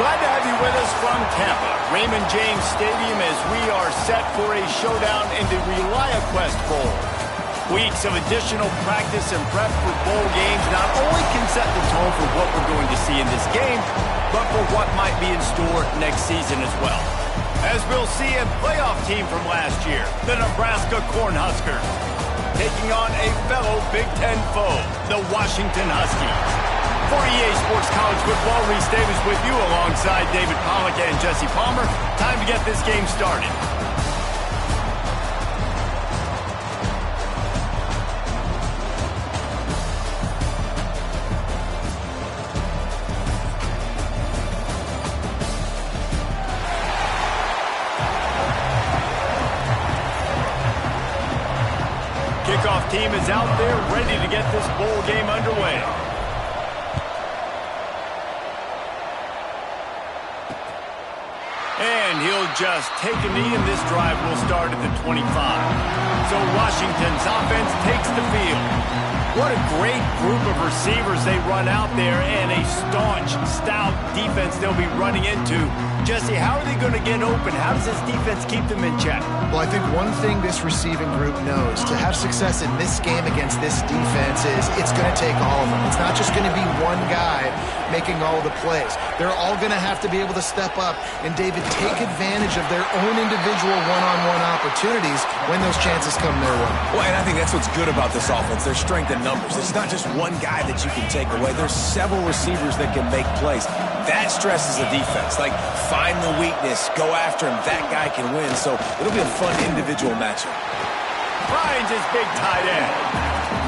Glad to have you with us from Tampa, Raymond James Stadium, as we are set for a showdown in the ReliaQuest Bowl. Weeks of additional practice and prep for bowl games not only can set the tone for what we're going to see in this game, but for what might be in store next season as well. As we'll see a playoff team from last year, the Nebraska Cornhuskers, taking on a fellow Big Ten foe, the Washington Huskies. For EA Sports College Football, Reese Davis with you alongside David Pollack and Jesse Palmer. Time to get this game started. Kickoff team is out there ready to get this bowl game underway. And he'll just take a knee, and this drive will start at the 25. So Washington's offense takes the field. What a great group of receivers they run out there, and a staunch, stout defense they'll be running into. Jesse, how are they going to get open? How does this defense keep them in check? Well, I think one thing this receiving group knows, to have success in this game against this defense, is it's going to take all of them. It's not just going to be one guy making all the plays. They're all going to have to be able to step up and, David, take advantage of their own individual one-on-one opportunities when those chances come their way. Well, and I think that's what's good about this offense. Their strength in numbers. It's not just one guy that you can take away. There's several receivers that can make plays. That stresses the defense. Like, find the weakness, go after him. That guy can win. So it'll be a fun individual matchup. Finds his big tight end.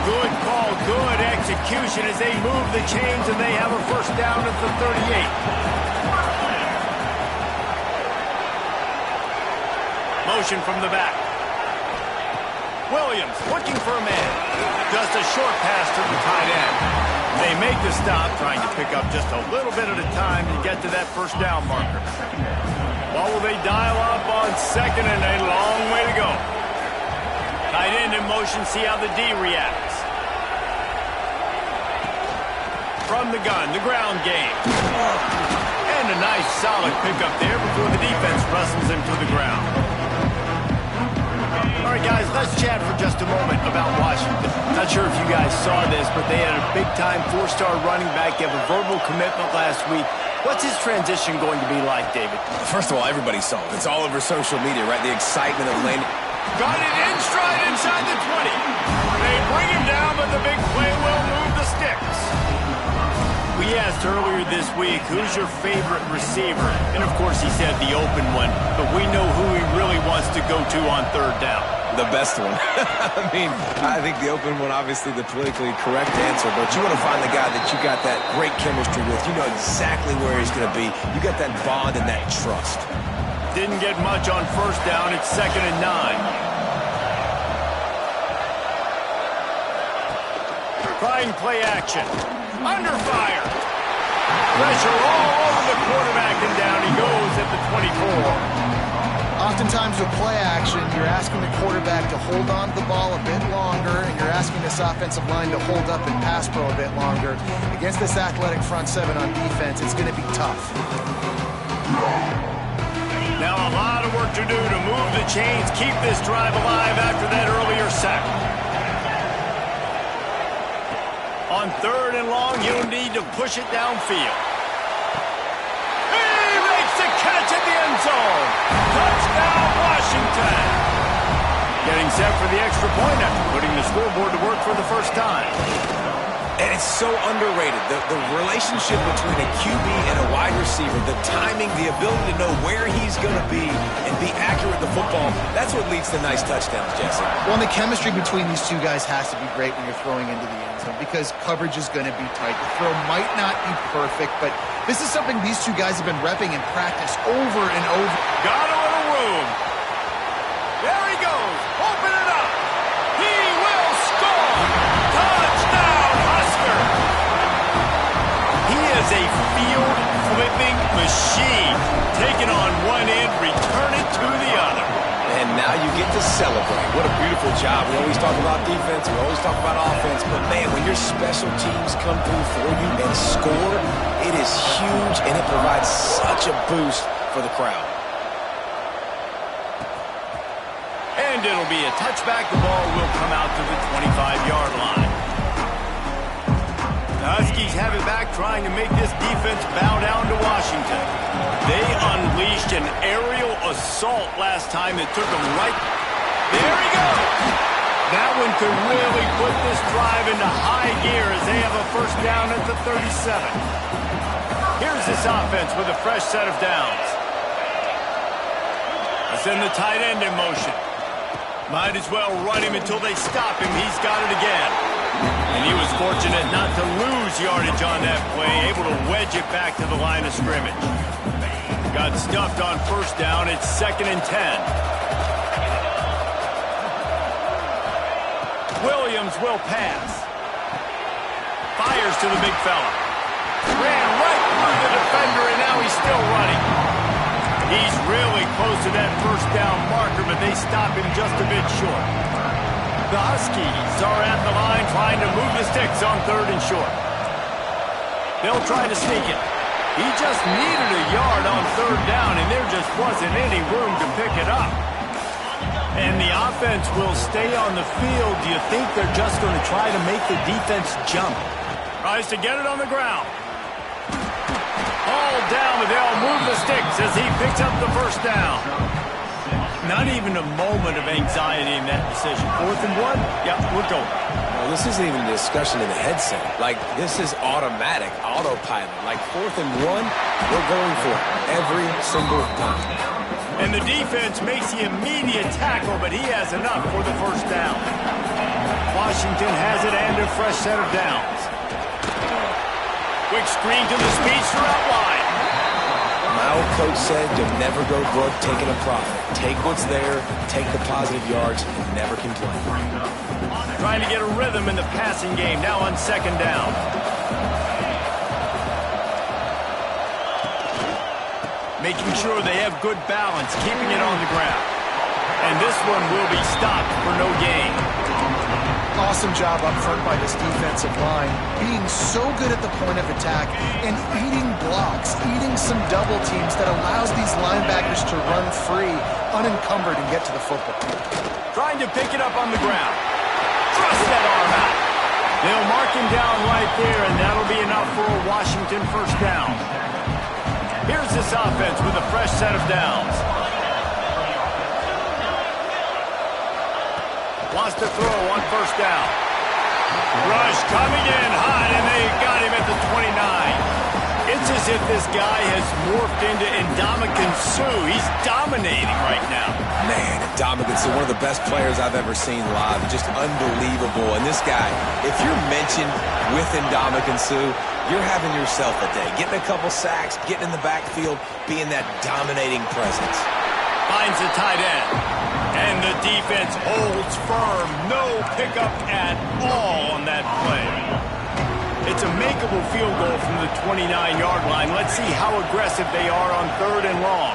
Good call, good execution as they move the chains, and they have a first down at the 38. Motion from the back. Williams looking for a man. Just a short pass to the tight end. They make the stop, trying to pick up just a little bit at a time to get to that first down marker. What will they dial up on second, and a long way to go? Tight end in motion, see how the D reacts. From the gun, the ground game. And a nice solid pickup there before the defense wrestles him to the ground. All right, guys, let's chat for just a moment about Washington. Not sure if you guys saw this, but they had a big-time four-star running back give a verbal commitment last week. What's his transition going to be like, David? First of all, everybody saw it. It's all over social media, right? The excitement of landing. Got it in stride inside the 20. They bring him down, but the big play will move the sticks. We asked earlier this week, who's your favorite receiver? And, of course, he said the open one, but we know who he really wants to go to on third down. The best one. I mean, I think the open one, obviously the politically correct answer, but you want to find the guy that you got that great chemistry with. You know exactly where he's going to be. You got that bond and that trust. Didn't get much on first down. It's 2nd and 9. Trying play action. Under fire. Pressure all over the quarterback, and down he goes at the 24. Oftentimes with play action, you're asking the quarterback to hold on to the ball a bit longer, and you're asking this offensive line to hold up and pass pro a bit longer. Against this athletic front seven on defense, it's going to be tough. Now a lot of work to do to move the chains, keep this drive alive after that earlier sack. On 3rd and long, you'll need to push it downfield. He makes the catch at the end zone. Touchdown, Washington. Getting set for the extra point after putting the scoreboard to work for the first time. And it's so underrated. The relationship between a QB and a wide receiver, the timing, the ability to know where he's going to be and be accurate with the football, that's what leads to nice touchdowns, Jesse. Well, and the chemistry between these two guys has to be great when you're throwing into the end zone because coverage is going to be tight. The throw might not be perfect, but this is something these two guys have been repping in practice over and over. Got a little room. There he goes. Open it up. He will score. Touchdown, Husker. He is a field-flipping machine. Taking on one end, return it to the other. And now you get to celebrate. What a beautiful job. We always talk about defense, we always talk about offense, but man, when your special teams come through for you and score, it is huge, and it provides such a boost for the crowd. And it'll be a touchback. The ball will come out to the 25-yard line. The Huskies have it back, trying to make this defense bow down to Washington. They unleashed an aerial assault last time that took them right. There he goes. That one could really put this drive into high gear as they have a first down at the 37. Here's this offense with a fresh set of downs. Let's send the tight end in motion. Might as well run him until they stop him. He's got it again. And he was fortunate not to lose yardage on that play, able to wedge it back to the line of scrimmage. Got stuffed on first down. It's 2nd and 10. Williams will pass. Fires to the big fella. Ran right through the defender, and now he's still running. He's really close to that first down marker, but they stop him just a bit short. The Huskies are at the line trying to move the sticks on 3rd and short. They'll try to sneak it. He just needed a yard on 3rd down, and there just wasn't any room to pick it up. And the offense will stay on the field. Do you think they're just going to try to make the defense jump? Tries to get it on the ground. All down, but they'll move the sticks as he picks up the first down. Not even a moment of anxiety in that decision. 4th and 1? Yeah, we're going. Well, this isn't even a discussion in the headset. Like, this is automatic, autopilot. Like, 4th and 1, we're going for it every single time. And the defense makes the immediate tackle, but he has enough for the first down. Washington has it and a fresh set of downs. Quick screen to the speedster out wide. My old coach said you'll never go broke taking a profit. Take what's there, take the positive yards, and never complain. Trying to get a rhythm in the passing game, now on 2nd down. Making sure they have good balance, keeping it on the ground. And this one will be stopped for no gain. Awesome job up front by this defensive line, being so good at the point of attack and eating blocks, eating some double teams that allows these linebackers to run free, unencumbered, and get to the football. Trying to pick it up on the ground. Thrust that arm out. They'll mark him down right there, and that'll be enough for a Washington first down. Here's this offense with a fresh set of downs. Wants to throw on first down. Rush coming in hot, and they got him at the 29. It's as if this guy has morphed into Ndamukong Suh. He's dominating right now. Man, Ndamukong Suh, one of the best players I've ever seen live. Just unbelievable. And this guy, if you're mentioned with Ndamukong Suh, you're having yourself a day. Getting a couple sacks, getting in the backfield, being that dominating presence. Finds the tight end. And the defense holds firm. No pickup at all on that play. It's a makeable field goal from the 29-yard line. Let's see how aggressive they are on 3rd and long.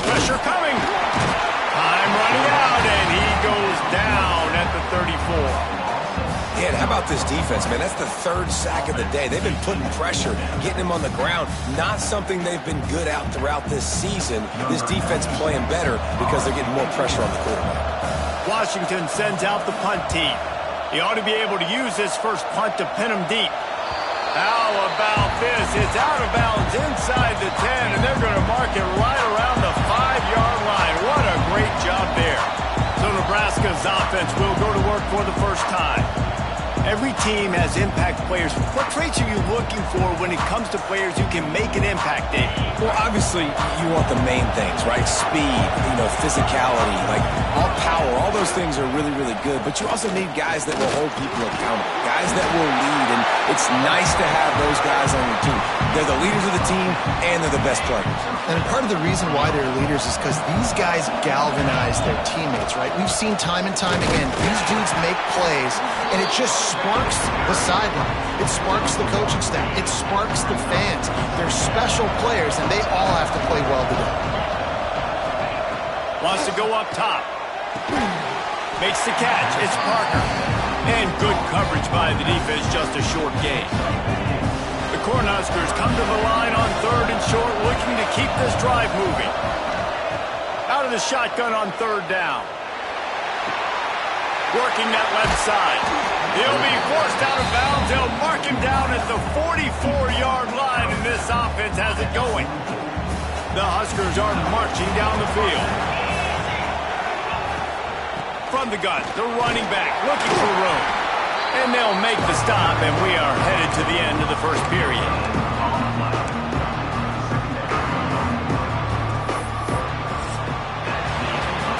Pressure coming. Time running out, and he goes down at the 34. Yeah, and how about this defense, man? That's the 3rd sack of the day. They've been putting pressure, getting him on the ground. Not something they've been good at throughout this season. This defense playing better because they're getting more pressure on the quarterback. Washington sends out the punt team. He ought to be able to use this first punt to pin him deep. How about this? It's out of bounds inside the 10, and they're going to mark it right around the 5-yard line. What a great job there. So Nebraska's offense will go to work for the first time. Every team has impact players. What traits are you looking for when it comes to players who can make an impact, Dave? Well, obviously, you want the main things, right? Speed, physicality, like all power, all those things are really, really good, but you also need guys that will hold people accountable, guys that will lead, and it's nice to have those guys on your team. They're the leaders of the team, and they're the best players. And part of the reason why they're leaders is because these guys galvanize their teammates, right? We've seen time and time again, these dudes make plays, and it just sparks the sideline. It sparks the coaching staff. It sparks the fans. They're special players, and they all have to play well together. Wants to go up top. Makes the catch. It's Parker. And good coverage by the defense, just a short gain. The Cornhuskers come to the line on 3rd and short, looking to keep this drive moving. Out of the shotgun on 3rd down. Working that left side. He'll be forced out of bounds. They'll mark him down at the 44-yard line, and this offense has it going. The Huskers are marching down the field. From the gun, the running back looking for room. And they'll make the stop, and we are headed to the end of the first period.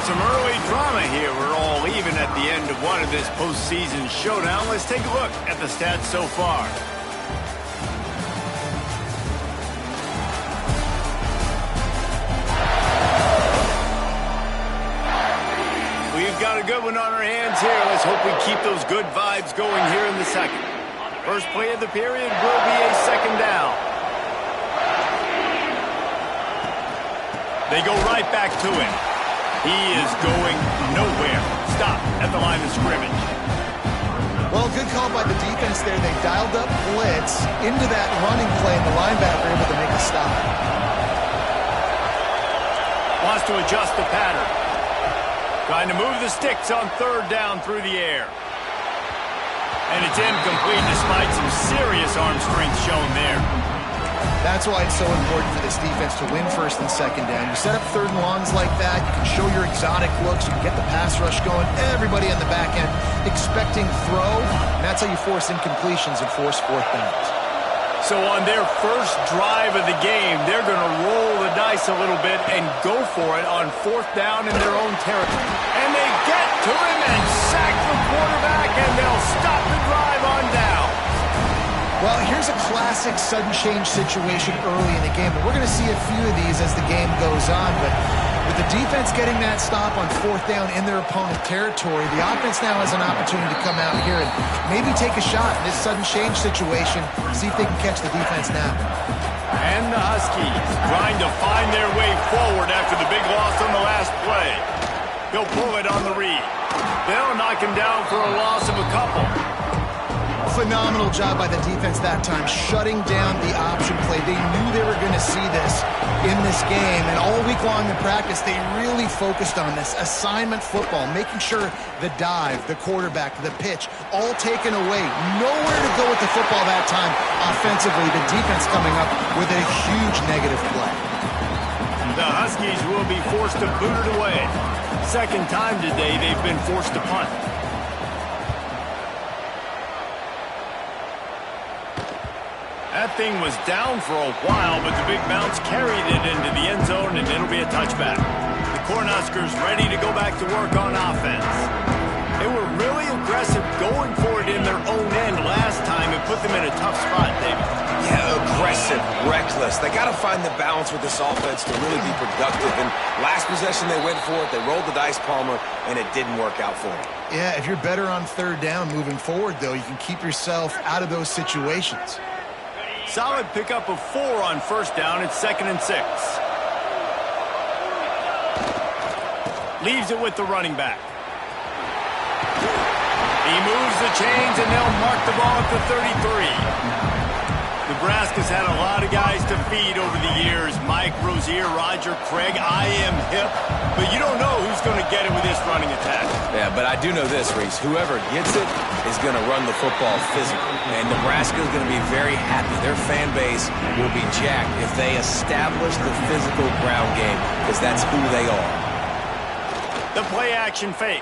Some early drama here. We're all even at the end of one of this postseason showdown. Let's take a look at the stats so far. We've got a good one on our hands here. Let's hope we keep those good vibes going here in the second. First play of the period will be a 2nd down. They go right back to him. He is going nowhere. Stop at the line of scrimmage. Well, good call by the defense there. They dialed up blitz into that running play, and the linebacker able to make a stop. Wants to adjust the pattern. Trying to move the sticks on 3rd down through the air. And it's incomplete despite some serious arm strength shown there. That's why it's so important for this defense to win 1st and 2nd down. You set up 3rd and longs like that, you can show your exotic looks, you can get the pass rush going, everybody on the back end expecting throw, and that's how you force incompletions and force 4th downs. So on their first drive of the game, they're going to roll the dice a little bit and go for it on 4th down in their own territory. And they get to him and sack the quarterback, and they'll stop the drive on down. Well, here's a classic sudden change situation early in the game, and we're going to see a few of these as the game goes on, but with the defense getting that stop on 4th down in their opponent territory, the offense now has an opportunity to come out here and maybe take a shot in this sudden change situation, see if they can catch the defense now. And the Huskies trying to find their way forward after the big loss on the last play. He'll pull it on the read. They'll knock him down for a loss of a couple. Phenomenal job by the defense that time, shutting down the option play. They knew they were going to see this in this game, and all week long in practice, they really focused on this assignment football, making sure the dive, the quarterback, the pitch, all taken away. Nowhere to go with the football that time offensively. The defense coming up with a huge negative play. The Huskies will be forced to boot it away. 2nd time today they've been forced to punt. That thing was down for a while, but the big bounce carried it into the end zone, and it'll be a touchback. The Cornhuskers ready to go back to work on offense. They were really aggressive going for it in their own end last time and put them in a tough spot, David. Yeah, aggressive, reckless. They got to find the balance with this offense to really be productive. And last possession, they went for it. They rolled the dice, Palmer, and it didn't work out for them. Yeah, if you're better on 3rd down moving forward, though, you can keep yourself out of those situations. Solid pickup of 4 on 1st down. It's 2nd and 6. Leaves it with the running back. He moves the chains, and they'll mark the ball at the 33. Nebraska's had a lot of guys to feed over the years. Mike Rozier, Roger Craig, I am hip. But you don't know who's going to get it with this running attack. Yeah, but I do know this, Reese. Whoever gets it is going to run the football physically. And Nebraska's going to be very happy. Their fan base will be jacked if they establish the physical ground game, because that's who they are. The play-action fake.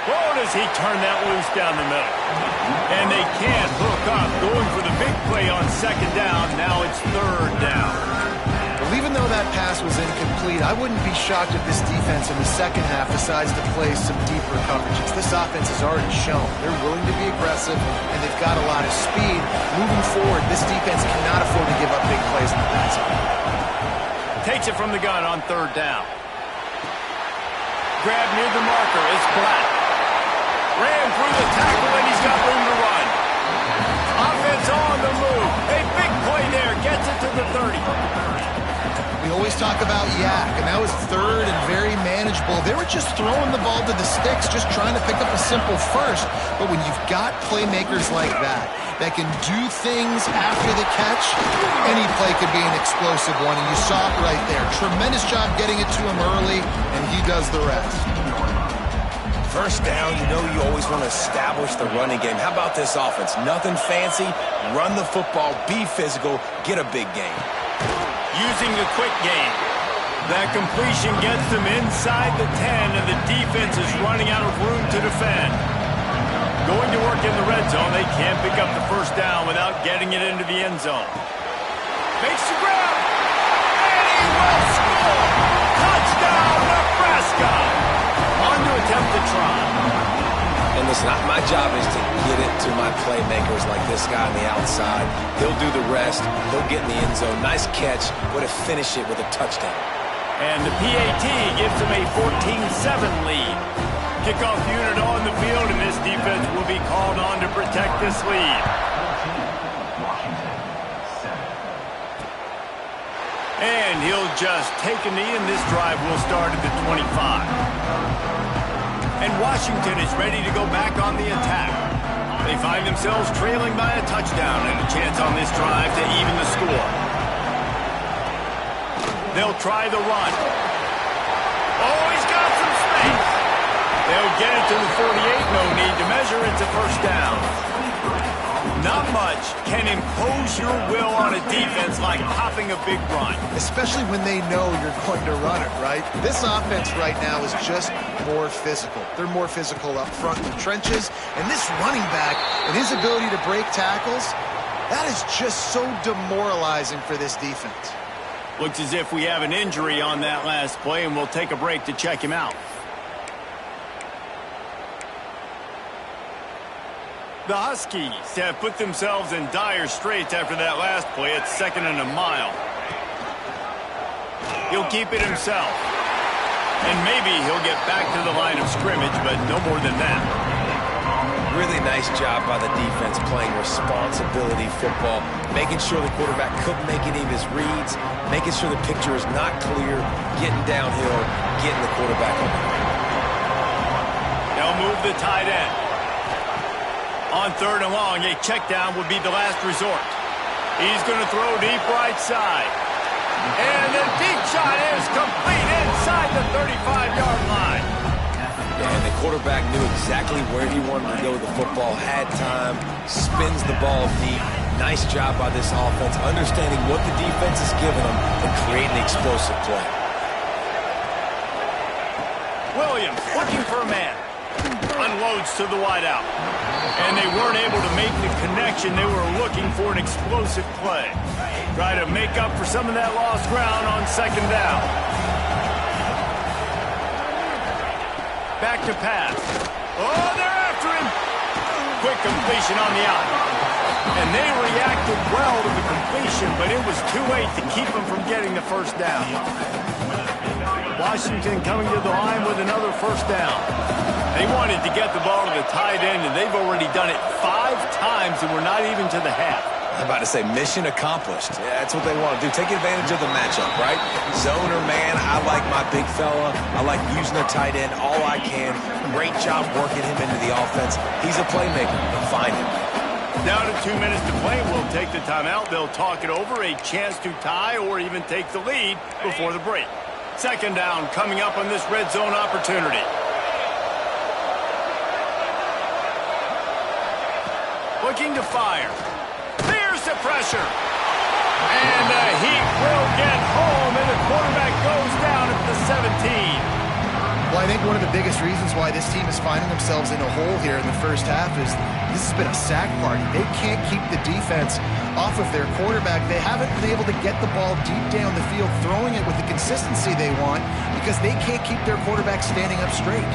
Oh, does he turn that loose down the middle? And they can't hook up, going for the big play on 2nd down. Now it's 3rd down. Well, even though that that pass was incomplete, I wouldn't be shocked if this defense in the second half decides to play some deeper coverages. This offense has already shown they're willing to be aggressive, and they've got a lot of speed. Moving forward, this defense cannot afford to give up big plays in the passing game. Takes it from the gun on third down. Grab near the marker. It's Black. Ran through the tackle, and he's got room to run. Offense on the move. A big play there. Gets it to the 30. We always talk about yak, and that was third and very manageable. They were just throwing the ball to the sticks, just trying to pick up a simple first. But when you've got playmakers like that can do things after the catch, any play could be an explosive one, and you saw it right there. Tremendous job getting it to him early, and he does the rest. First down, you know you always want to establish the running game. How about this offense? Nothing fancy. Run the football, be physical, get a big gain. Using the quick game. That completion gets them inside the 10, and the defense is running out of room to defend. Going to work in the red zone. They can't pick up the first down without getting it into the end zone. Makes the grab, and he will score! Touchdown, Nebraska! On to attempt the try. And listen, my job is to get it to my playmakers like this guy on the outside. He'll do the rest. He'll get in the end zone. Nice catch. Way to finish it with a touchdown. And the PAT gives them a 14-7 lead. Kickoff unit on the field, and this defense will be called on to protect this lead. And he'll just take a knee, and this drive will start at the 25. And Washington is ready to go back on the attack. They find themselves trailing by a touchdown and a chance on this drive to even the score. They'll try the run. Oh, he's got some space. They'll get it to the 48. No need to measure. It's a first down. Not much can impose your will on a defense like popping a big run. Especially when they know you're going to run it, right? This offense right now is just more physical. They're more physical up front in the trenches. And this running back and his ability to break tackles, that is just so demoralizing for this defense. Looks as if we have an injury on that last play, and we'll take a break to check him out. The Huskies have put themselves in dire straits after that last play. It's 2nd and a mile. He'll keep it himself. And maybe he'll get back to the line of scrimmage, but no more than that. Really nice job by the defense playing responsibility football, making sure the quarterback couldn't make any of his reads, making sure the picture is not clear, getting downhill, getting the quarterback on the ground. They'll move the tight end. On 3rd and long, a check down would be the last resort. He's going to throw deep right side. And the deep shot is complete inside the 35-yard line. And the quarterback knew exactly where he wanted to go with the football, had time, spins the ball deep. Nice job by this offense, understanding what the defense is giving them and creating the explosive play. Williams looking for a man. Unloads to the wideout. And they weren't able to make the connection. They were looking for an explosive play. Try to make up for some of that lost ground on 2nd down. Back to pass. Oh, they're after him. Quick completion on the out. And they reacted well to the completion, but it was too late to keep them from getting the first down. Washington coming to the line with another first down. They wanted to get the ball to the tight end, and they've already done it 5 times, and we're not even to the half. I'm about to say mission accomplished. Yeah, that's what they want to do. Take advantage of the matchup, right? Zone or man, I like my big fella. I like using the tight end all I can. Great job working him into the offense. He's a playmaker. Find him. Down to 2 minutes to play. We'll take the timeout. They'll talk it over. A chance to tie or even take the lead before the break. 2nd down coming up on this red zone opportunity. Looking to fire. There's the pressure. And the heat will get home, and the quarterback goes down at the 17. Well, I think one of the biggest reasons why this team is finding themselves in a hole here in the first half is this has been a sack party. They can't keep the defense off of their quarterback. They haven't been able to get the ball deep down the field, throwing it with the consistency they want because they can't keep their quarterback standing up straight.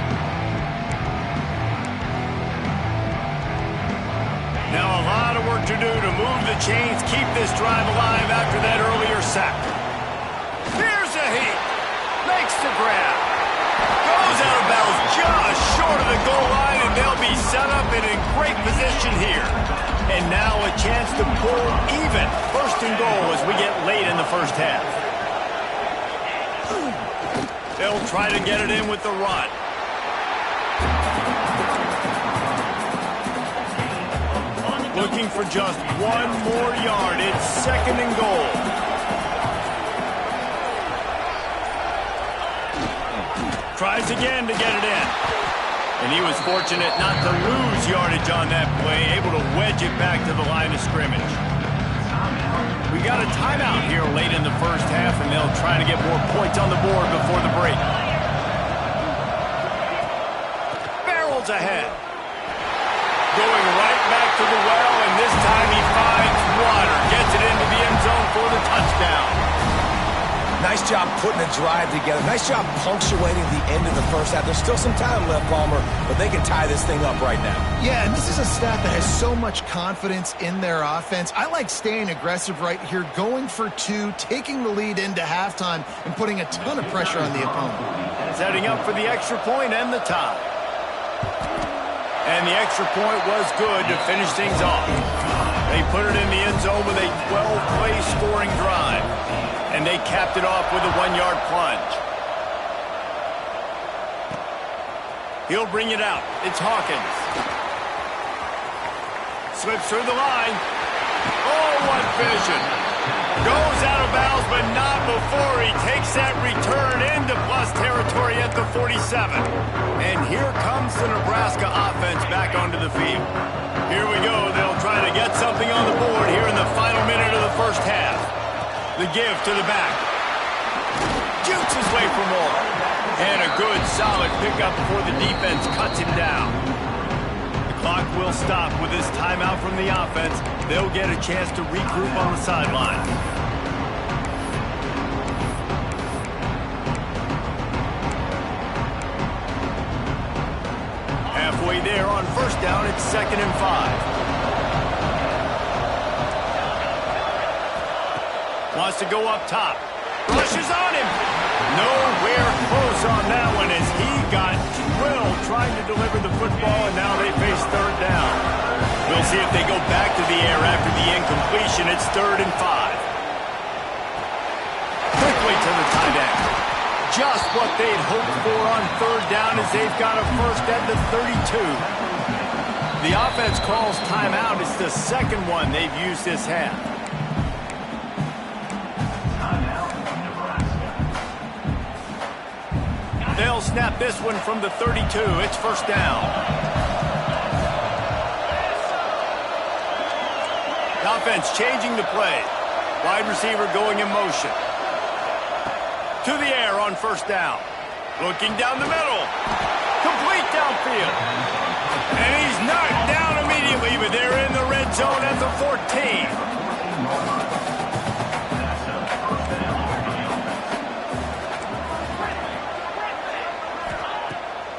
Now a lot of work to do to move the chains, keep this drive alive after that earlier sack. Here's a heat. Makes the grab. Goes out of bounds just short of the goal line, and they'll be set up and in great position here. And now a chance to pull even. First and goal as we get late in the first half. They'll try to get it in with the run. Looking for just one more yard. It's second and goal. Tries again to get it in. And he was fortunate not to lose yardage on that play, able to wedge it back to the line of scrimmage. We got a timeout here late in the first half, and they'll try to get more points on the board before the break. Barrels ahead. Going right back to the well, and this time he finds water. Gets it into the end zone for the touchdown. Nice job putting a drive together. Nice job punctuating the end of the first half. There's still some time left, Palmer, but they can tie this thing up right now. Yeah, and this is a staff that has so much confidence in their offense. I like staying aggressive right here, going for two, taking the lead into halftime, and putting a ton of pressure on the opponent. Setting up for the extra point and the tie. And the extra point was good to finish things off. They put it in the end zone with a 12-play scoring drive. And they capped it off with a 1-yard plunge. He'll bring it out. It's Hawkins. Slips through the line. Oh, what vision. Goes out of bounds, but not before he takes that return into plus territory at the 47. And here comes the Nebraska offense back onto the field. Here we go. They'll try to get something on the board here in the final minute of the first half. The give to the back. Jukes his way for more. And a good, solid pickup before the defense cuts him down. The clock will stop with this timeout from the offense. They'll get a chance to regroup on the sideline. Halfway there on first down, it's 2nd and 5. Wants to go up top. Rushes on him. Nowhere close on that one as he got drilled trying to deliver the football, and now they face third down. We'll see if they go back to the air after the incompletion. It's 3rd and 5. Quickly to the tight end. Just what they'd hoped for on third down as they've got a first at the 32. The offense calls timeout. It's the second one they've used this half. They'll snap this one from the 32. It's first down. The offense changing the play. Wide receiver going in motion. To the air on first down. Looking down the middle. Complete downfield. And he's knocked down immediately, but they're in the red zone at the 14.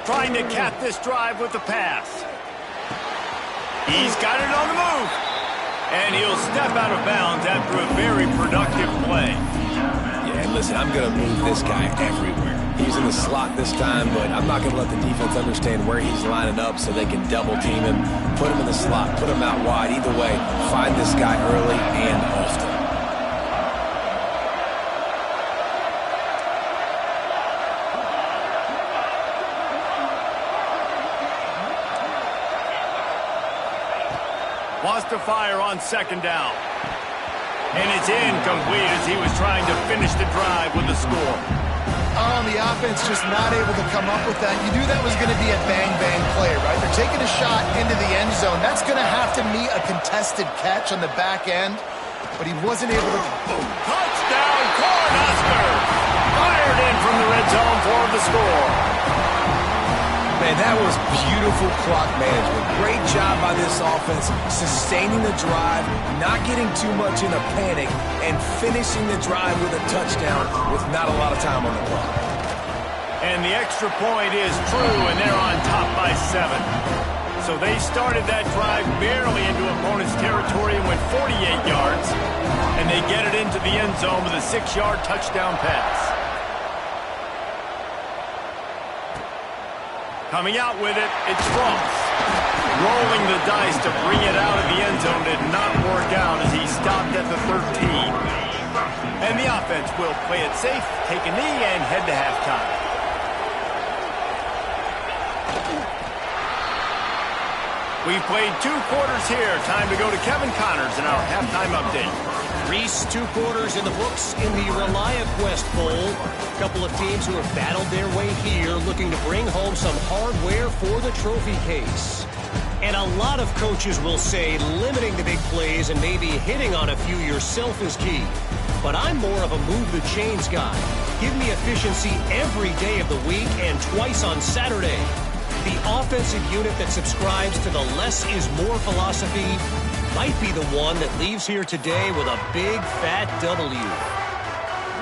Trying to cap this drive with the pass. He's got it on the move. And he'll step out of bounds after a very productive play. Yeah, and listen, I'm going to move this guy everywhere. He's in the slot this time, but I'm not going to let the defense understand where he's lining up so they can double team him, put him in the slot, put him out wide. Either way, find this guy early and often. Wants to fire on second down. And it's incomplete as he was trying to finish the drive with the score. Oh, the offense just not able to come up with that. You knew that was going to be a bang-bang play, right? They're taking a shot into the end zone. That's going to have to meet a contested catch on the back end, but he wasn't able to. Touchdown, Cornhuskers! Fired in from the red zone for the score. Man, that was beautiful clock management. Great job by this offense, sustaining the drive, not getting too much in a panic, and finishing the drive with a touchdown with not a lot of time on the clock. And the extra point is true, and they're on top by 7. So they started that drive barely into opponent's territory and went 48 yards, and they get it into the end zone with a 6-yard touchdown pass. Coming out with it, it's Ross. Rolling the dice to bring it out of the end zone did not work out as he stopped at the 13. And the offense will play it safe, take a knee, and head to halftime. We've played 2 quarters here. Time to go to Kevin Connors in our halftime update. Reese, 2 quarters in the books in the ReliaQuest Bowl. A couple of teams who have battled their way here, looking to bring home some hardware for the trophy case. And a lot of coaches will say limiting the big plays and maybe hitting on a few yourself is key. But I'm more of a move the chains guy. Give me efficiency every day of the week and twice on Saturday. The offensive unit that subscribes to the less is more philosophy might be the one that leaves here today with a big fat W.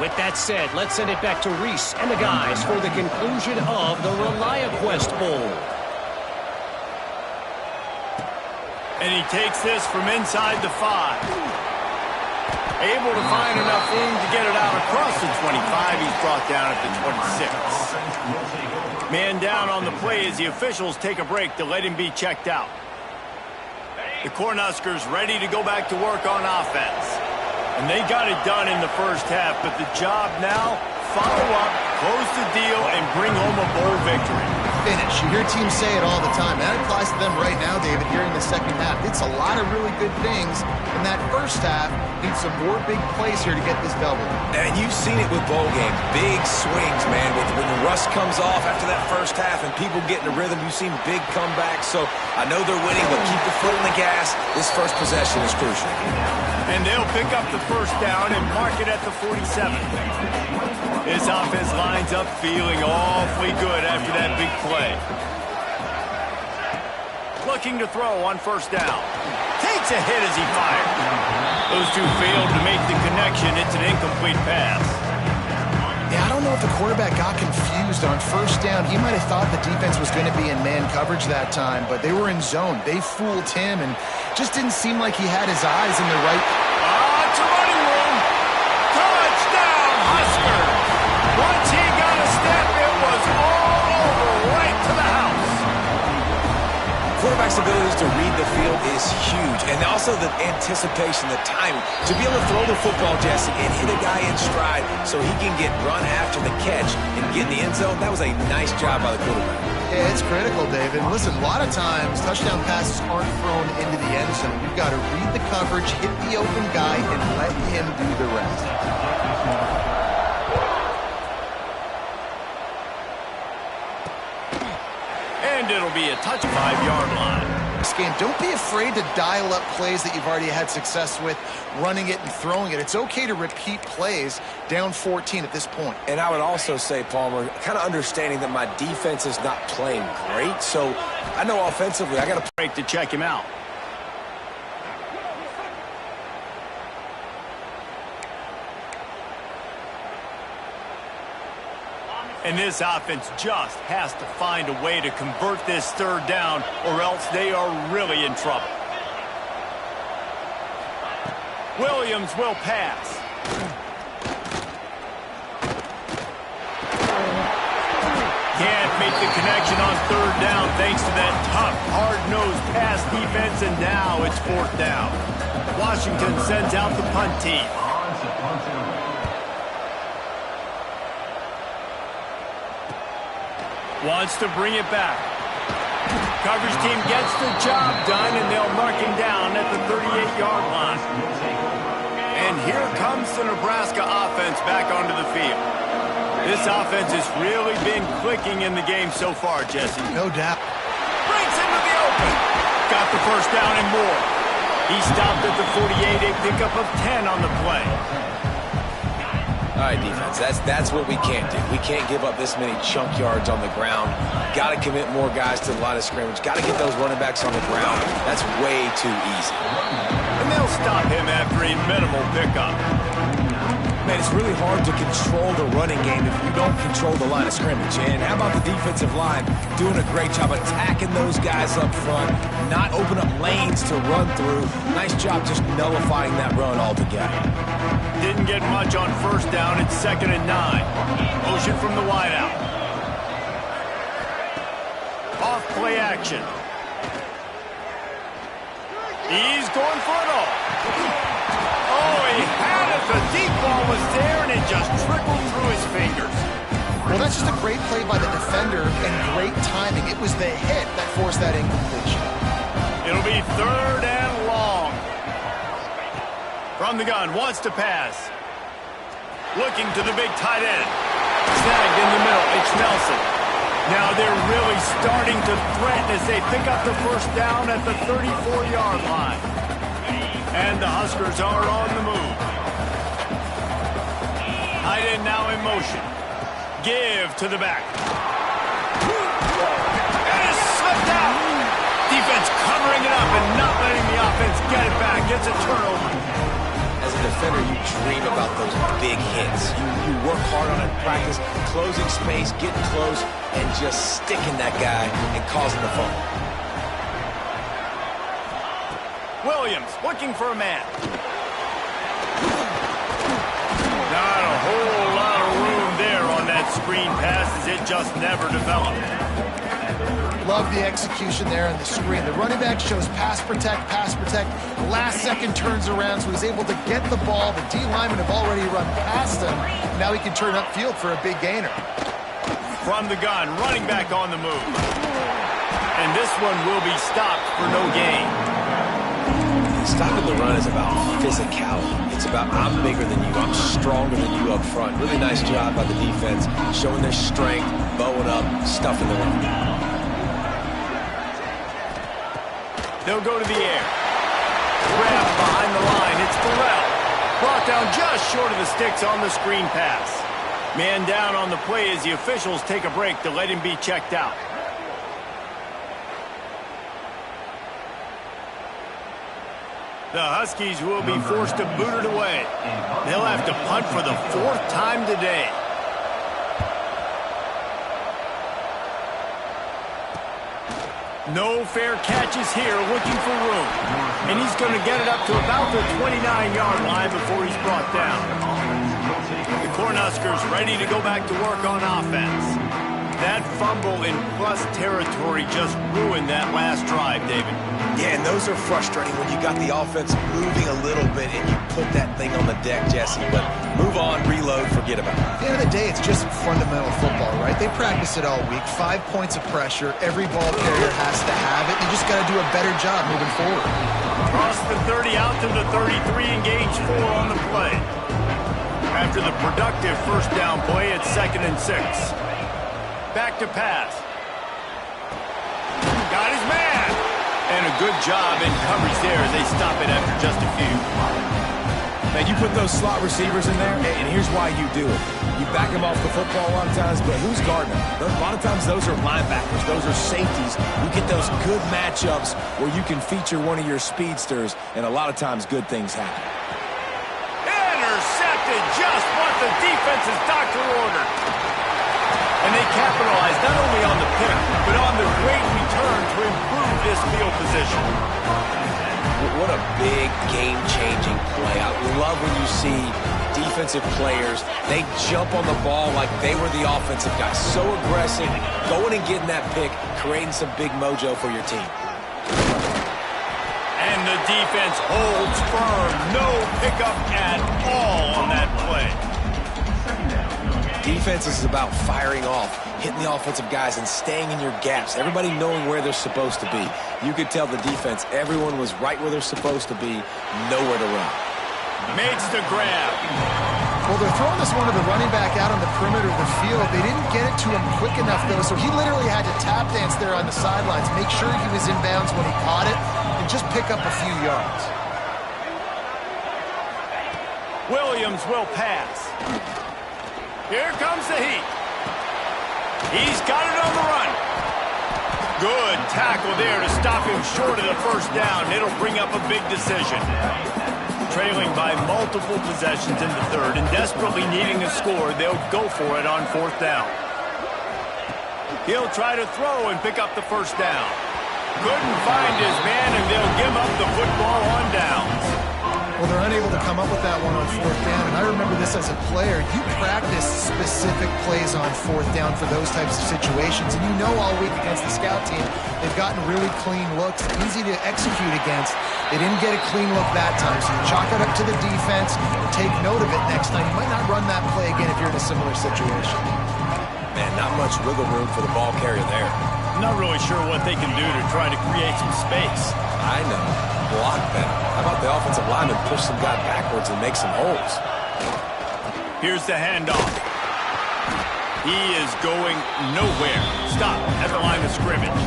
With that said, let's send it back to Reese and the guys for the conclusion of the ReliaQuest Bowl. And he takes this from inside the 5. Able to find enough room to get it out across the 25. He's brought down at the 26. Man down on the play as the officials take a break to let him be checked out. The Cornhuskers ready to go back to work on offense. And they got it done in the first half, but the job now, follow up, close the deal, and bring home a bowl victory. Finish. You hear teams say it all the time. That applies to them right now, David, here in the second half. It's a lot of really good things. In that first half, needs some more big plays here to get this double. And you've seen it with bowl games. Big swings, man. When the rust comes off after that first half and people get in a rhythm, you've seen big comebacks. So I know they're winning, but keep the foot on the gas. This first possession is crucial. And they'll pick up the first down and mark it at the 47. This offense lines up feeling awfully good after that big play. Looking to throw on first down. Takes a hit as he fired. Those two failed to make the connection. It's an incomplete pass. Yeah, I don't know if the quarterback got confused on first down. He might have thought the defense was going to be in man coverage that time, but they were in zone. They fooled him and just didn't seem like he had his eyes in the right. It's a running room. Touchdown, Huskers. Once he got a step, it was all over right to the house. Quarterback's ability to read the field is huge, and also the anticipation, the timing. To be able to throw the football, Jesse, and hit a guy in stride so he can get run after the catch and get in the end zone, that was a nice job by the quarterback. Yeah, it's critical, David. Listen, a lot of times touchdown passes aren't thrown into the end zone. You've got to read the coverage, hit the open guy, and let him do the rest. And it'll be a touch 5-yard line. This game, don't be afraid to dial up plays that you've already had success with, running it and throwing it. It's okay to repeat plays down 14 at this point. And I would also say, Palmer, kind of understanding that my defense is not playing great, so I know offensively I got to break to check him out. And this offense just has to find a way to convert this third down, or else they are really in trouble. Williams will pass. Can't make the connection on third down thanks to that tough, hard-nosed pass defense, and now it's fourth down. Washington sends out the punt team. Wants to bring it back. Coverage team gets the job done, and they'll mark him down at the 38-yard line. And here comes the Nebraska offense back onto the field. This offense has really been clicking in the game so far, Jesse. No doubt. Breaks into the open. Got the first down and more. He stopped at the 48, a pickup of 10 on the play. All right, defense, that's what we can't do. We can't give up this many chunk yards on the ground. Got to commit more guys to the line of scrimmage. Got to get those running backs on the ground. That's way too easy. And they'll stop him after a minimal pickup. Man, it's really hard to control the running game if you don't control the line of scrimmage. And how about the defensive line doing a great job attacking those guys up front, not open up lanes to run through. Nice job just nullifying that run altogether. Didn't get much on first down. It's 2nd and 9. Motion from the wideout. Off play action. He's going for it all. Oh, he had it. The deep ball was there, and it just trickled through his fingers. Well, that's just a great play by the defender and great timing. It was the hit that forced that incompletion. It'll be 3rd and long. From the gun, wants to pass. Looking to the big tight end. Snagged in the middle. It's Nelson. Now they're really starting to threaten as they pick up the first down at the 34-yard line. And the Huskers are on the move. Tight end now in motion. Give to the back. And it's slipped out. Defense covering it up and not letting the offense get it back. Gets a turnover. As a defender, you dream about those big hits. You work hard on it in practice, closing space, getting close, and just sticking that guy and causing the fumble. Williams looking for a man. Not a whole lot of room there on that screen pass as it just never developed. Love the execution there on the screen. The running back shows pass protect, pass protect. Last second turns around, so he's able to get the ball. The D linemen have already run past him. Now he can turn upfield for a big gainer. From the gun, running back on the move. And this one will be stopped for no gain. Stopping the run is about physicality. It's about I'm bigger than you, I'm stronger than you up front. Really nice job by the defense, showing their strength, bowing up, stuffing the run. They'll go to the air. Grab behind the line. It's Burrell. Brought down just short of the sticks on the screen pass. Man down on the play as the officials take a break to let him be checked out. The Huskies will be forced to boot it away. They'll have to punt for the 4th time today. No fair catches here, looking for room. And he's going to get it up to about the 29-yard line before he's brought down. The Cornhuskers ready to go back to work on offense. That fumble in plus territory just ruined that last drive, David. Yeah, and those are frustrating when you got the offense moving a little bit and you put that thing on the deck, Jesse. But move on, reload, forget about it. At the end of the day, it's just fundamental football, right? They practice it all week. 5 points of pressure. Every ball carrier has to have it. You just got to do a better job moving forward. Cross the 30 out to the 33, engage 4 on the play. After the productive first down play, it's 2nd and 6. Back to pass. Got his man. And a good job in coverage there. They stop it after just a few. Man, you put those slot receivers in there, and here's why you do it. You back them off the football a lot of times, but who's guarding them? A lot of times those are linebackers. Those are safeties. You get those good matchups where you can feature one of your speedsters, and a lot of times good things happen. Intercepted, just what the defense's doctor ordered. And they capitalized not only on the pick, but on the great return to improve this field position. What a big game-changing play. I love when you see defensive players, they jump on the ball like they were the offensive guys. So aggressive, going and getting that pick, creating some big mojo for your team. And the defense holds firm. No pickup at all on that play. Defense is about firing off, hitting the offensive guys, and staying in your gaps. Everybody knowing where they're supposed to be. You could tell the defense, everyone was right where they're supposed to be, nowhere to run. Makes the grab. Well, they're throwing this one to the running back out on the perimeter of the field. They didn't get it to him quick enough, though, so he literally had to tap dance there on the sidelines, make sure he was in bounds when he caught it, and just pick up a few yards. Williams will pass. Here comes the heat. He's got it on the run. Good tackle there to stop him short of the first down. It'll bring up a big decision. Trailing by multiple possessions in the third and desperately needing a score, they'll go for it on fourth down. He'll try to throw and pick up the first down. Couldn't find his man, and they'll give up the football on downs. Well, they're unable to come up with that one on fourth down, and I remember this as a player. You practice specific plays on fourth down for those types of situations, and you know all week against the scout team, they've gotten really clean looks, easy to execute against. They didn't get a clean look that time, so you chalk it up to the defense and take note of it next time. You might not run that play again if you're in a similar situation. Man, not much wiggle room for the ball carrier there. Not really sure what they can do to try to create some space. I know. Block better. How about the offensive lineman push some guy backwards and make some holes? Here's the handoff. He is going nowhere. Stop at the line of scrimmage.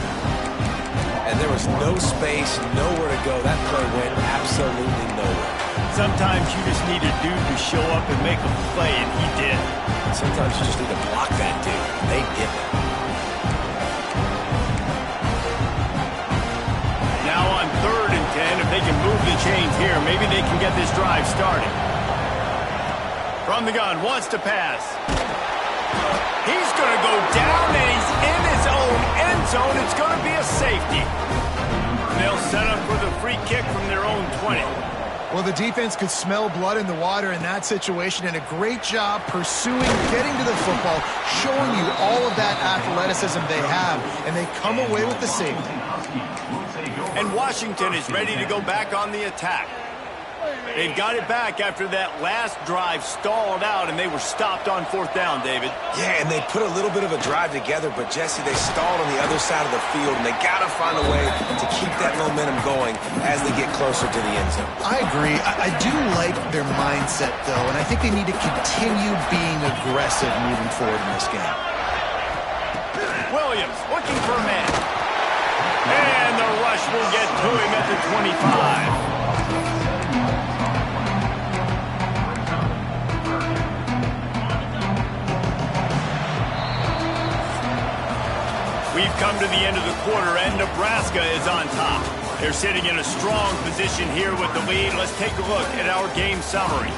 And there was no space, nowhere to go. That play went absolutely nowhere. Sometimes you just need a dude to show up and make a play, and he did. Sometimes you just need to block that dude. They did it. Now on 3rd and 10, if they can move the chains here, maybe they can get this drive started. From the gun, wants to pass. He's going to go down, and he's in his own end zone. It's going to be a safety. They'll set up for the free kick from their own 20. Well, the defense could smell blood in the water in that situation, and a great job pursuing, getting to the football, showing you all of that athleticism they have, and they come away with the safety. And Washington is ready to go back on the attack. They've got it back after that last drive stalled out, and they were stopped on 4th down, David. Yeah, and they put a little bit of a drive together, but, Jesse, they stalled on the other side of the field, and they got to find a way to keep that momentum going as they get closer to the end zone. I agree. I do like their mindset, though, and I think they need to continue being aggressive moving forward in this game. Williams looking for a man. And the rush will get to him at the 25. We've come to the end of the quarter, and Nebraska is on top. They're sitting in a strong position here with the lead. Let's take a look at our game summary.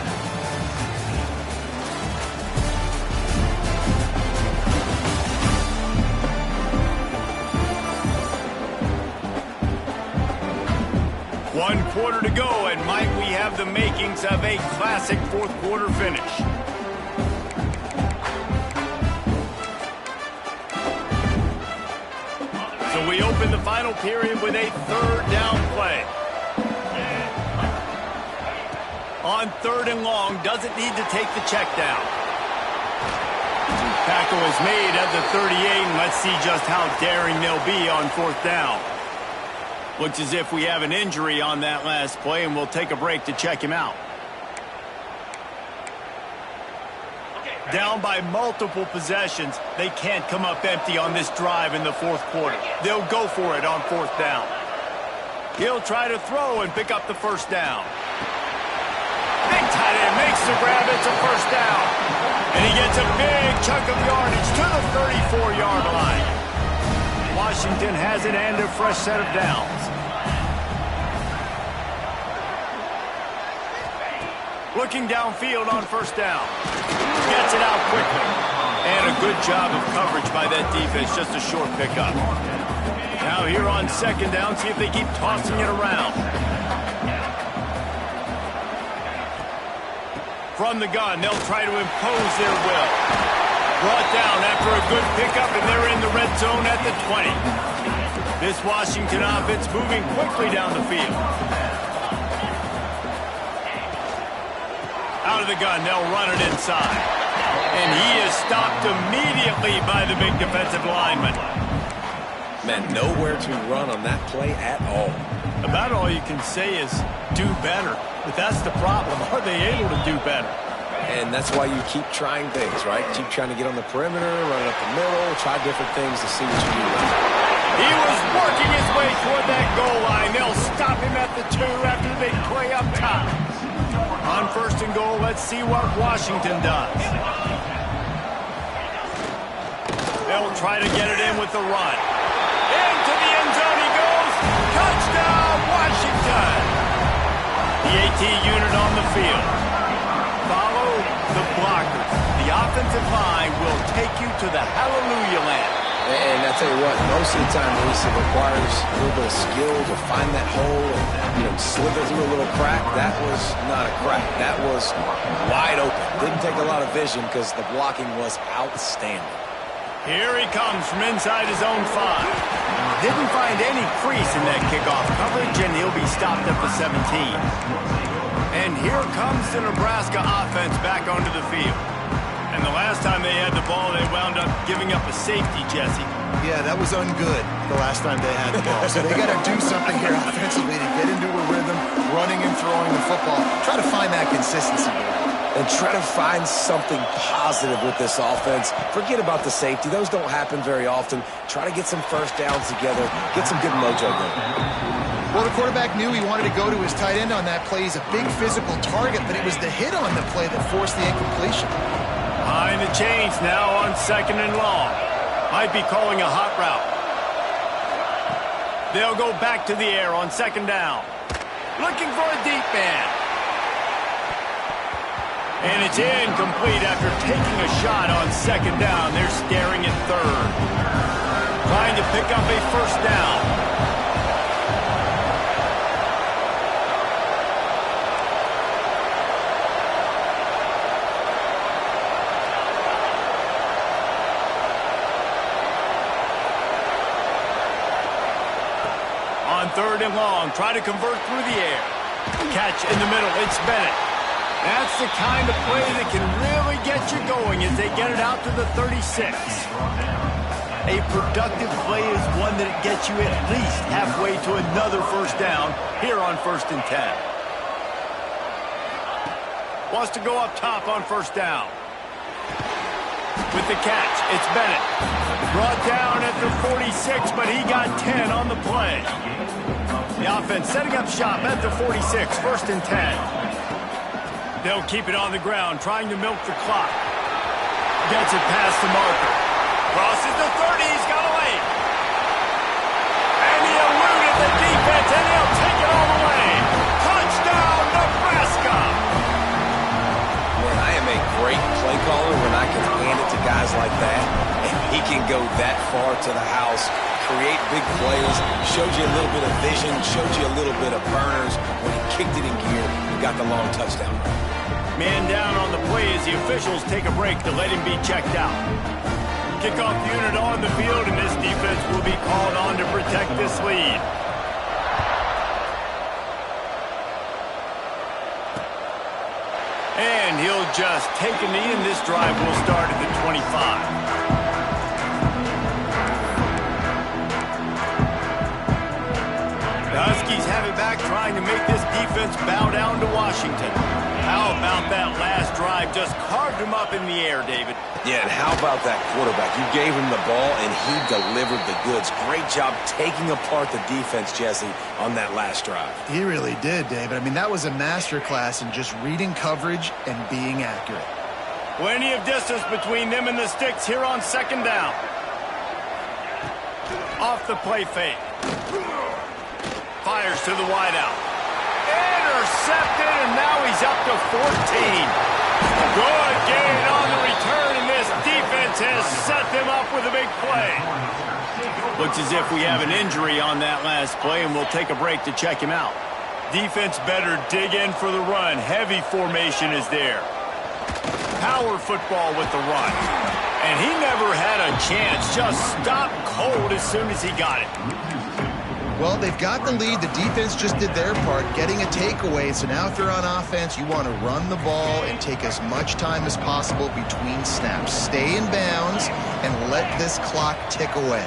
One quarter to go, and might we have the makings of a classic fourth quarter finish. So we open the final period with a 3rd down play. On 3rd and long, doesn't need to take the check down. Tackle is made at the 38, and let's see just how daring they'll be on 4th down. Looks as if we have an injury on that last play, and we'll take a break to check him out. Down by multiple possessions, they can't come up empty on this drive in the 4th quarter. They'll go for it on 4th down. He'll try to throw and pick up the first down. Big tight end makes the grab. It's a first down. And he gets a big chunk of yardage to the 34-yard line. Washington has it and a fresh set of downs. Looking downfield on first down. Gets it out quickly. And a good job of coverage by that defense. Just a short pickup. Now here on 2nd down, see if they keep tossing it around. From the gun, they'll try to impose their will. Brought down after a good pickup, and they're in the red zone at the 20. This Washington offense moving quickly down the field. Out of the gun, they'll run it inside. And he is stopped immediately by the big defensive lineman. Man, nowhere to run on that play at all. About all you can say is do better. But that's the problem. Are they able to do better? And that's why you keep trying things, right? Keep trying to get on the perimeter, run up the middle, try different things to see what you do. He was working his way toward that goal line. They'll stop him at the 2 after the big play up top. On 1st and goal, let's see what Washington does. try to get it in with the run. Into the end zone he goes. Touchdown, Washington. The AT unit on the field. Follow the blockers. The offensive line will take you to the hallelujah land. And I tell you what, most of the time, Reese, it requires a little bit of skill to find that hole and, slither through a little crack. That was not a crack. That was wide open. Didn't take a lot of vision because the blocking was outstanding. Here he comes from inside his own 5. Didn't find any crease in that kickoff coverage, and he'll be stopped at the 17. And here comes the Nebraska offense back onto the field. And the last time they had the ball, they wound up giving up a safety, Jesse. Yeah, that was ungood the last time they had the ball. So they got to do something here offensively to get into a rhythm, running and throwing the football. Try to find that consistency. And try to find something positive with this offense. Forget about the safety. Those don't happen very often. Try to get some first downs together. Get some good mojo going. Well, the quarterback knew he wanted to go to his tight end on that play. He's a big physical target, but it was the hit on the play that forced the incompletion. Behind the chains now on 2nd and long. Might be calling a hot route. They'll go back to the air on 2nd down. Looking for a deep man. And it's incomplete after taking a shot on 2nd down. They're staring at 3rd. Trying to pick up a first down. On 3rd and long, try to convert through the air. Catch in the middle, it's Bennett. That's the kind of play that can really get you going as they get it out to the 36. A productive play is one that gets you at least halfway to another first down here on 1st and 10. Wants to go up top on 1st down. With the catch, it's Bennett. Brought down at the 46, but he got 10 on the play. The offense setting up shop at the 46, 1st and 10. They'll keep it on the ground, trying to milk the clock. Gets it past the marker. Crosses the 30, he's got a lane. And he eluded the defense, and he'll take it all the way. Touchdown, Nebraska! Man, I am a great play caller when I can hand it to guys like that. And he can go that far to the house, create big plays, showed you a little bit of vision, showed you a little bit of burners when he kicked it in gear and got the long touchdown. Man down on the play as the officials take a break to let him be checked out. Kickoff unit on the field, and this defense will be called on to protect this lead. And he'll just take a knee, and this drive will start at the 25. The Huskies have it back, trying to make this defense bow down to Washington. How about that last drive? Just carved him up in the air, David. Yeah, and how about that quarterback? You gave him the ball, and he delivered the goods. Great job taking apart the defense, Jesse, on that last drive. He really did, David. I mean, that was a masterclass in just reading coverage and being accurate. Plenty of distance between them and the sticks here on 2nd down. Off the play fake. Fires to the wideout. Intercepted, and now he's up to 14. Good gain on the return, and this defense has set them up with a big play. Looks as if we have an injury on that last play, and we'll take a break to check him out. Defense better dig in for the run. Heavy formation is there. Power football with the run. And he never had a chance. Just stopped cold as soon as he got it. Well, they've got the lead. The defense just did their part, getting a takeaway. So now if you're on offense, you want to run the ball and take as much time as possible between snaps. Stay in bounds and let this clock tick away.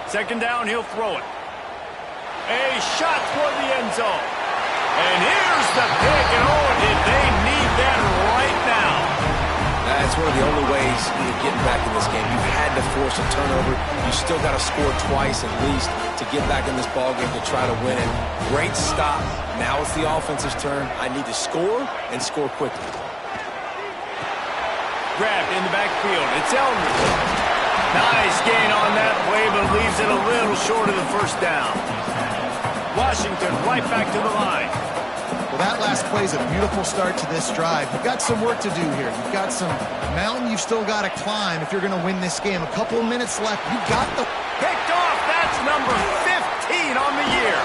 2nd down, he'll throw it. A shot toward the end zone. And here's the pick, and oh, did they need that right now. That's one of the only ways you're getting back in this game. You've had to force a turnover. You still got to score twice at least to get back in this ballgame to try to win it. Great stop. Now it's the offense's turn. I need to score and score quickly. grabbed in the backfield. It's Elmer. Nice gain on that play, but leaves it a little short of the first down. Washington right back to the line. Well, that last play is a beautiful start to this drive. You've got some work to do here. You've got some mountain you've still got to climb if you're going to win this game. A couple of minutes left. You got the... Picked off. That's number 15 on the year.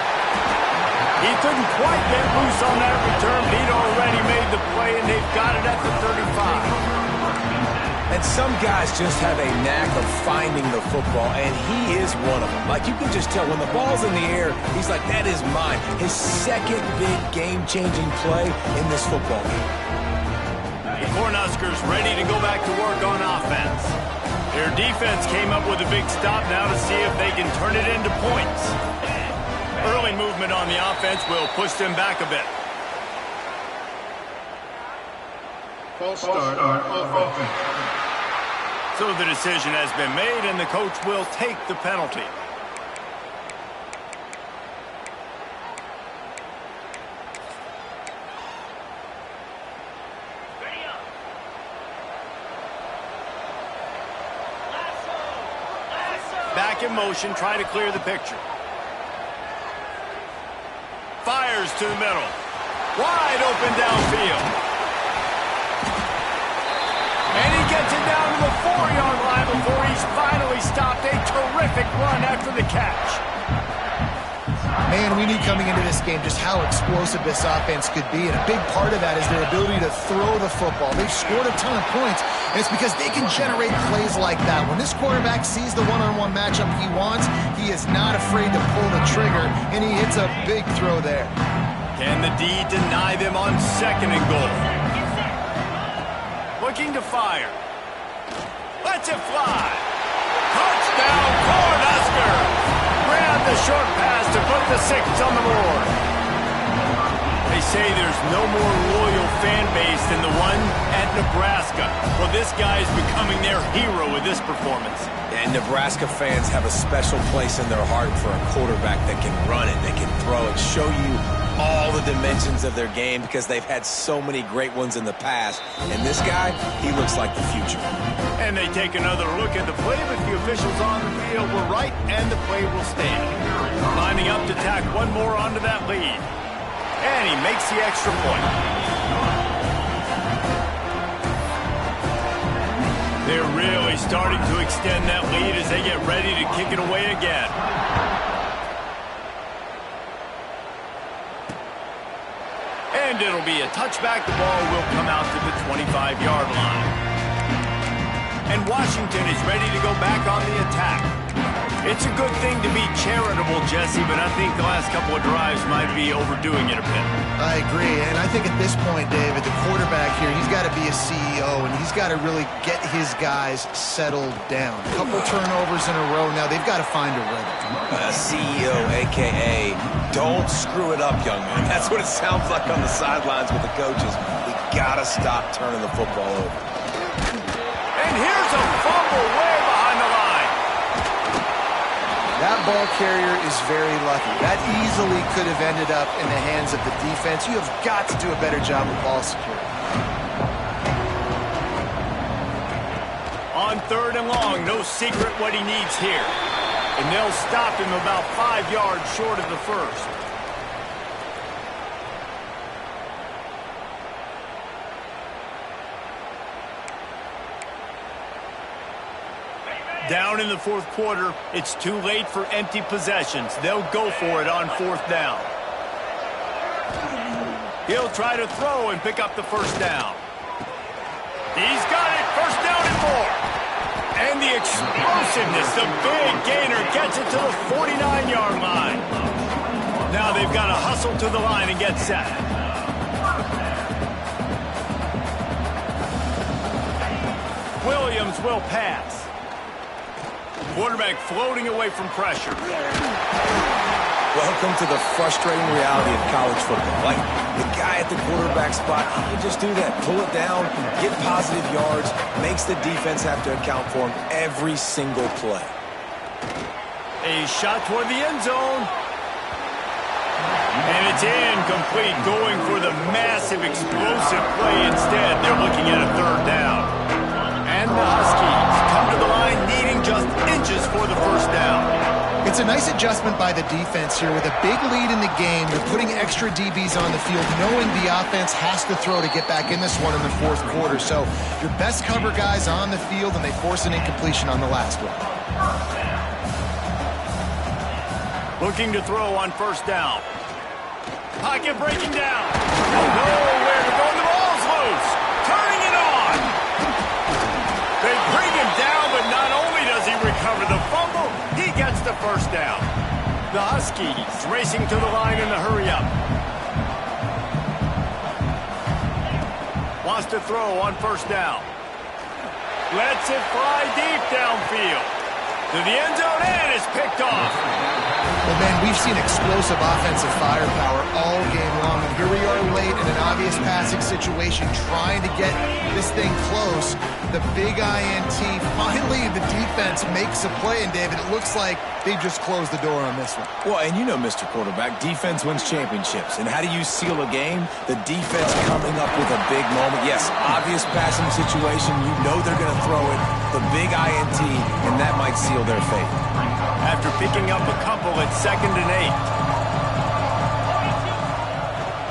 He couldn't quite get loose on that return, but he'd already made the play, and they've got it at the 35. And some guys just have a knack of finding the football, and he is one of them. Like, you can just tell when the ball's in the air, he's like, that is mine. His second big game-changing play in this football game. The Cornhuskers ready to go back to work on offense. Their defense came up with a big stop now to see if they can turn it into points. Early movement on the offense will push them back a bit. False start on offense. So the decision has been made, and the coach will take the penalty. Back in motion, try to clear the picture. Fires to the middle. Wide open downfield. And he gets it down to the 4-yard line before he's finally stopped. A terrific run after the catch. Man, we knew coming into this game just how explosive this offense could be, and a big part of that is their ability to throw the football. They've scored a ton of points, and it's because they can generate plays like that. When this quarterback sees the one-on-one matchup he wants, he is not afraid to pull the trigger, and he hits a big throw there. Can the D deny them on 2nd and goal? Looking to fire. Lets it fly. Touchdown, Cornhuskers! Grab the short pass to put the 6 on the board. They say there's no more loyal fan base than the one at Nebraska. Well, this guy is becoming their hero with this performance. And Nebraska fans have a special place in their heart for a quarterback that can run it, that can throw it, show you all the dimensions of their game because they've had so many great ones in the past. And this guy, he looks like the future. And they take another look at the play, but the officials on the field were right, and the play will stand. Lining up to tack one more onto that lead. And he makes the extra point. They're really starting to extend that lead as they get ready to kick it away again. And it'll be a touchback. The ball will come out to the 25-yard line. And Washington is ready to go back on the attack. It's a good thing to be charitable, Jesse, but I think the last couple of drives might be overdoing it a bit. I agree, and I think at this point, David, the quarterback here, he's got to be a CEO, and he's got to really get his guys settled down. A couple turnovers in a row now. They've got to find a rhythm. CEO, a.k.a. don't screw it up, young man. That's what it sounds like on the sidelines with the coaches. We got to stop turning the football over. And here's a fumble way behind the line. That ball carrier is very lucky. That easily could have ended up in the hands of the defense. You have got to do a better job of ball security. On 3rd and long, no secret what he needs here. And they'll stop him about 5 yards short of the first. Down in the 4th quarter, it's too late for empty possessions. They'll go for it on 4th down. He'll try to throw and pick up the first down. He's got it, 1st down and more. And the explosiveness, the big gainer gets it to the 49-yard line. Now they've got to hustle to the line and get set. Williams will pass. Quarterback floating away from pressure. Welcome to the frustrating reality of college football. Like, the guy at the quarterback spot, he can just do that. Pull it down, get positive yards, makes the defense have to account for him every single play. A shot toward the end zone. And it's incomplete, going for the massive explosive play instead. They're looking at a 3rd down. And the Huskies come to the line needing just inches for the first down. It's a nice adjustment by the defense here. With a big lead in the game, they're putting extra DBs on the field, knowing the offense has to throw to get back in this one in the fourth quarter. So your best cover guys on the field, and they force an incompletion on the last one. Looking to throw on first down. Pocket breaking down. Nowhere to go. The ball's loose. Turning it on. They bring him down, but not only does he recover the fumble, he gets the first down. The Huskies racing to the line in the hurry-up. Wants to throw on first down. Lets it fly deep downfield. To the end zone, and is picked off. Well, man, we've seen explosive offensive firepower all game long, and here we are late in an obvious passing situation trying to get this thing close. The big INT, finally the defense makes a play, and David, it looks like they just closed the door on this one. Well, and you know, Mr. Quarterback, defense wins championships. And how do you seal a game? The defense coming up with a big moment. Yes, obvious passing situation. You know they're going to throw it. The big INT, and that might seal their fate. After picking up a couple at 2nd and 8.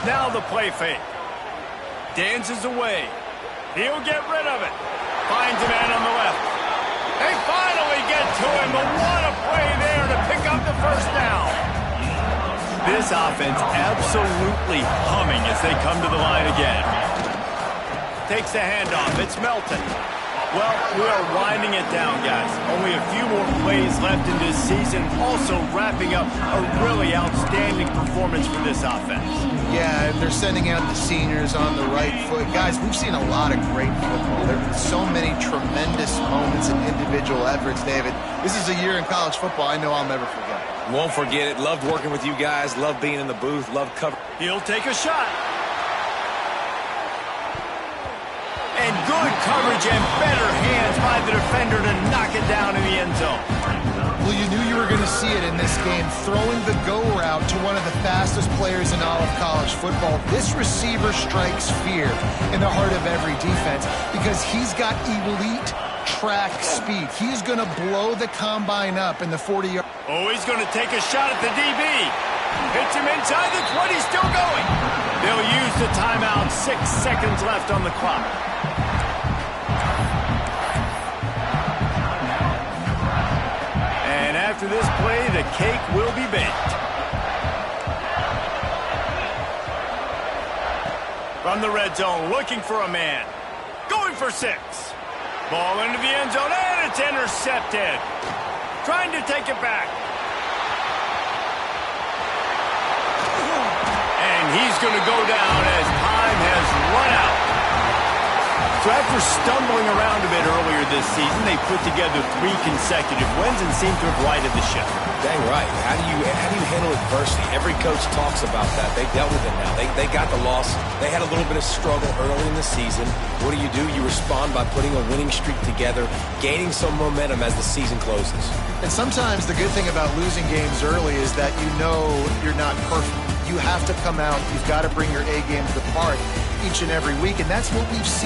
Now the play fake. Dances away. He'll get rid of it. Finds a man on the left. They finally get to him, but what a play there to pick up the first down. This offense absolutely humming as they come to the line again. Takes the handoff. It's Melton. Well, we are winding it down, guys. Only a few more plays left in this season. Also wrapping up a really outstanding performance for this offense. Yeah, they're sending out the seniors on the right foot. Guys, we've seen a lot of great football. There have been so many tremendous moments and individual efforts, David. This is a year in college football I know I'll never forget. Won't forget it. Loved working with you guys. Loved being in the booth. Loved covering. He'll take a shot. And good coverage and better hands by the defender to knock it down in the end zone. Well, you knew you were going to see it in this game, throwing the go route to one of the fastest players in all of college football. This receiver strikes fear in the heart of every defense because he's got elite track speed. He's going to blow the combine up in the 40-yard. Oh, he's going to take a shot at the DB. Hits him inside the 20, still going. They'll use the timeout. 6 seconds left on the clock. And after this play, the cake will be baked. From the red zone, looking for a man. Going for 6. Ball into the end zone, and it's intercepted. Trying to take it back. And he's going to go down as time has run out. So after stumbling around a bit earlier this season, they put together 3 consecutive wins and seem to have righted the ship. Dang right. How do you handle adversity? Every coach talks about that. They dealt with it now. They got the loss. They had a little bit of struggle early in the season. What do? You respond by putting a winning streak together, gaining some momentum as the season closes. And sometimes the good thing about losing games early is that you know you're not perfect. You have to come out. You've got to bring your A game to the park each and every week, and that's what we've seen.